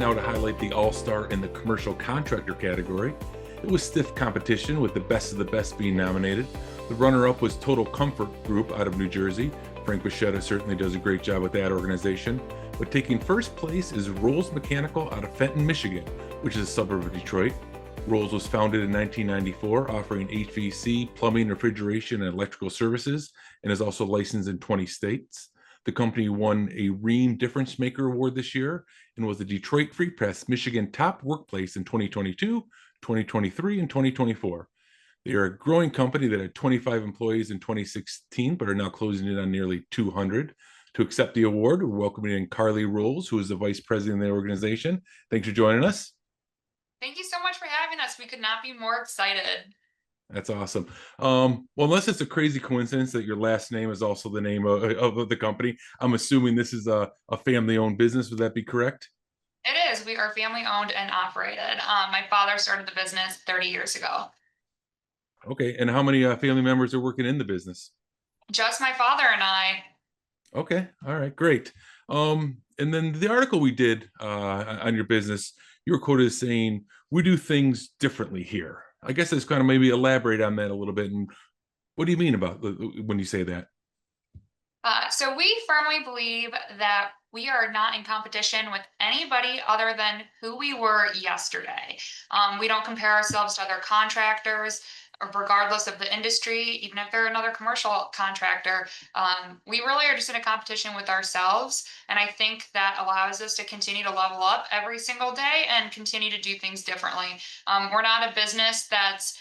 now to highlight the All-Star in the Commercial Contractor category. It was stiff competition with the best of the best being nominated. The runner-up was Total Comfort Group out of New Jersey. Frank Bichetta certainly does a great job with that organization. But taking first place is Rolls Mechanical out of Fenton, Michigan, which is a suburb of Detroit. Rolls was founded in 1994, offering HVAC, plumbing, refrigeration, and electrical services, and is also licensed in 20 states. The company won a Ream Difference Maker Award this year and was the Detroit Free Press Michigan Top Workplace in 2022, 2023, and 2024. They are a growing company that had 25 employees in 2016, but are now closing in on nearly 200. To accept the award, we're welcoming in Carly Rolls, who is the vice president of the organization. Thanks for joining us. Thank you so much for having us. We could not be more excited. That's awesome. Well, unless it's a crazy coincidence that your last name is also the name of the company, I'm assuming this is a family-owned business. Would that be correct? It is. We are family owned and operated. My father started the business 30 years ago. Okay. And how many family members are working in the business? Just my father and I. Okay. All right. Great. And then the article we did on your business, you were quoted as saying, "We do things differently here." I guess it's kind of maybe elaborate on that a little bit. And what do you mean about when you say that? So we firmly believe that we are not in competition with anybody other than who we were yesterday. We don't compare ourselves to other contractors, regardless of the industry, even if they're another commercial contractor. We really are just in a competition with ourselves. And I think that allows us to continue to level up every single day and continue to do things differently. We're not a business that's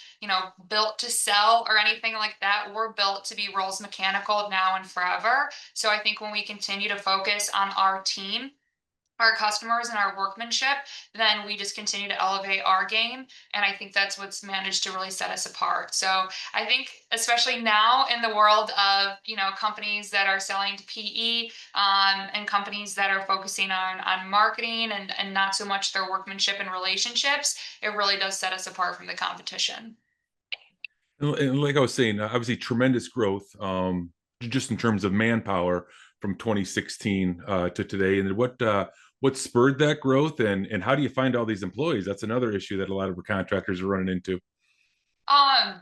built to sell or anything like that. We're built to be Rolls Mechanical now and forever. So I think when we continue to focus on our team, our customers, and our workmanship, then we just continue to elevate our game. And I think that's what's managed to really set us apart. So I think, especially now in the world of, companies that are selling to PE, and companies that are focusing on marketing and not so much their workmanship and relationships, it really does set us apart from the competition. And like I was saying, obviously tremendous growth, just in terms of manpower from 2016 to today. And what spurred that growth, and how do you find all these employees? That's another issue that a lot of our contractors are running into. Um,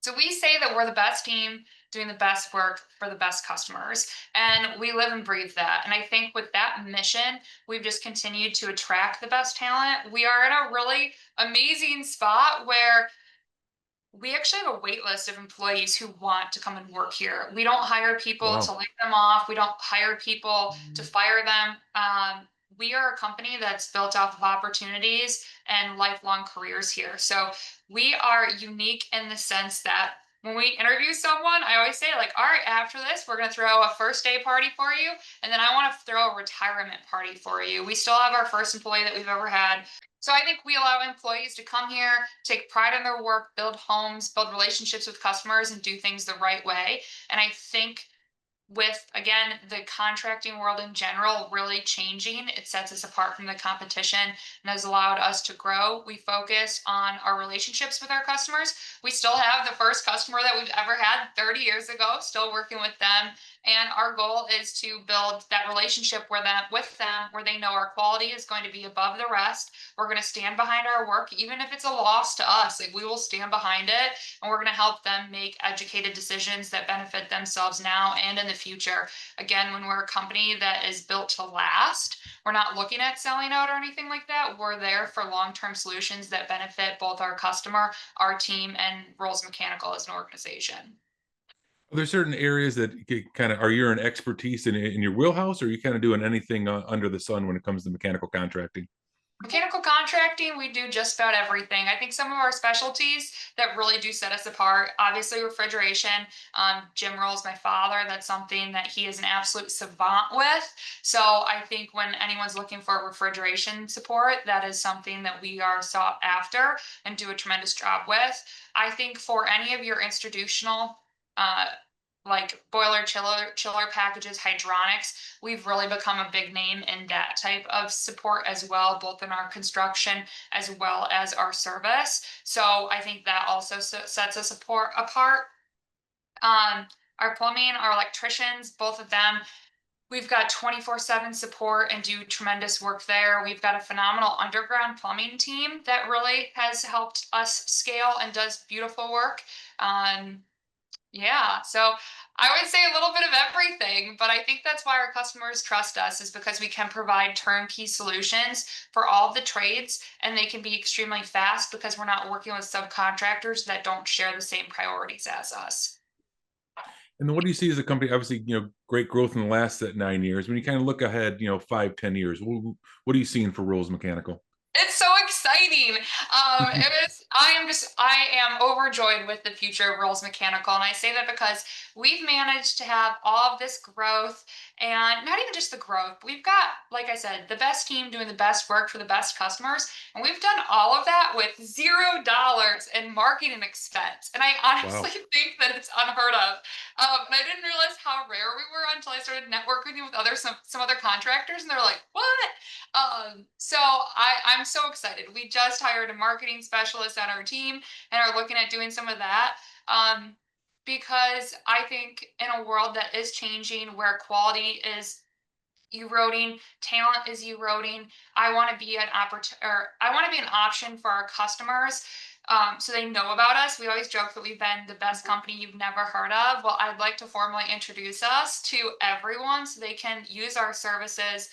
so we say that we're the best team doing the best work for the best customers, and we live and breathe that. And I think with that mission, we've just continued to attract the best talent. We are in a really amazing spot where we actually have a wait list of employees who want to come and work here. We don't hire people to Wow. lay them off. We don't hire people to fire them. We are a company that's built off of opportunities and lifelong careers here. So we are unique in the sense that when we interview someone, I always say, like, all right, after this, we're going to throw a first day party for you. And then I want to throw a retirement party for you. We still have our first employee that we've ever had. So I think we allow employees to come here, take pride in their work, build homes, build relationships with customers, and do things the right way. And I think with, again, the contracting world in general really changing, it sets us apart from the competition and has allowed us to grow. We focus on our relationships with our customers. We still have the first customer that we've ever had 30 years ago, still working with them. And our goal is to build that relationship with them where they know our quality is going to be above the rest. We're going to stand behind our work, even if it's a loss to us. Like, we will stand behind it, and we're going to help them make educated decisions that benefit themselves now and in the future. Again, when we're a company that is built to last, we're not looking at selling out or anything like that. We're there for long-term solutions that benefit both our customer, our team, and Rolls Mechanical as an organization. Are there certain areas that kind of are your expertise in your wheelhouse, or are you kind of doing anything under the sun when it comes to mechanical contracting? Mechanical contracting, we do just about everything. I think some of our specialties that really do set us apart, obviously refrigeration. Jim Rolls, my father, that's something that he is an absolute savant with. So I think when anyone's looking for refrigeration support, that is something that we are sought after and do a tremendous job with. I think for any of your institutional, uh, like boiler, chiller packages, hydronics, we've really become a big name in that type of support as well, both in our construction as well as our service. So I think that also sets us apart. Um, our plumbing, our electricians, both of them, We've got 24/7 support and do tremendous work there. We've got a phenomenal underground plumbing team that really has helped us scale and does beautiful work. Um, yeah, so I would say a little bit of everything, but I think that's why our customers trust us is because we can provide turnkey solutions for all of the trades, and they can be extremely fast because we're not working with subcontractors that don't share the same priorities as us. And then what do you see as a company? Obviously, great growth in the last 9 years. When you kind of look ahead, 5, 10 years, what are you seeing for Rolls Mechanical? It's so exciting. I am overjoyed with the future of Rolls Mechanical. And I say that because we've managed to have all of this growth, and not even just the growth. We've got, like I said, the best team doing the best work for the best customers. And we've done all of that with $0 in marketing expense. And I honestly Wow. think that it's unheard of. And I didn't realize how rare we were until I started networking with some other contractors, and they're like, "What?" I'm so excited. We just hired a marketing specialist on our team and are looking at doing some of that. Because I think in a world that is changing where quality is eroding, talent is eroding. I want to be an I want to be an option for our customers, so they know about us. We always joke that we've been the best company you've never heard of. Well, I'd like to formally introduce us to everyone so they can use our services,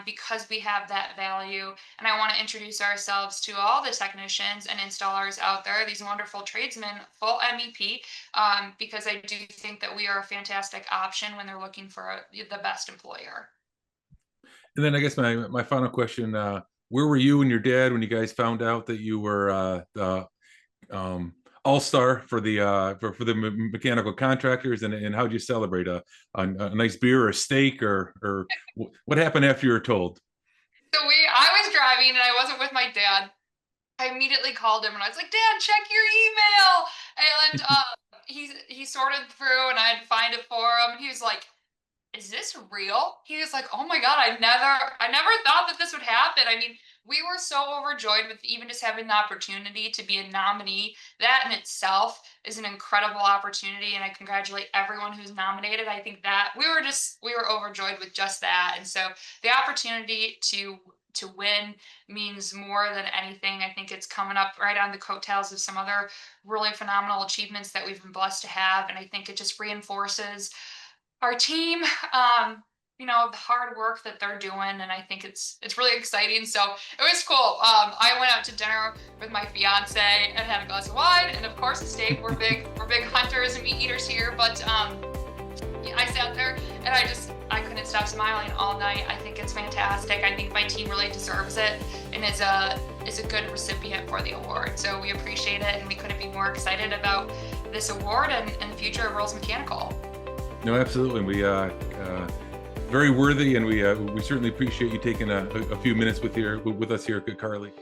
because we have that value. And I want to introduce ourselves to all the technicians and installers out there, these wonderful tradesmen, full MEP, because I do think that we are a fantastic option when they're looking for the best employer. And then I guess my final question: where were you and your dad when you guys found out that you were the all-star for the mechanical contractors? And how'd you celebrate? A nice beer or a steak, or what happened after you were told? I was driving and I wasn't with my dad. I immediately called him and I was like, "Dad, check your email." And he sorted through and I'd find it for him. He was like, "Is this real?" He was like, "Oh my God, I never thought that this would happen." I mean, we were so overjoyed with even just having the opportunity to be a nominee. That in itself is an incredible opportunity, and I congratulate everyone who's nominated. I think that we were overjoyed with just that. And so the opportunity to win means more than anything. I think it's coming up right on the coattails of some other really phenomenal achievements that we've been blessed to have. And I think it just reinforces our team, the hard work that they're doing, and I think it's really exciting. So it was cool. I went out to dinner with my fiance and had a glass of wine, and of course a steak. We're big hunters and meat eaters here, but yeah, I sat there and I couldn't stop smiling all night. I think it's fantastic. I think my team really deserves it and is a good recipient for the award. So we appreciate it, and we couldn't be more excited about this award and the future of Rolls Mechanical. No, absolutely. We very worthy, and we certainly appreciate you taking a few minutes with us here, Carly.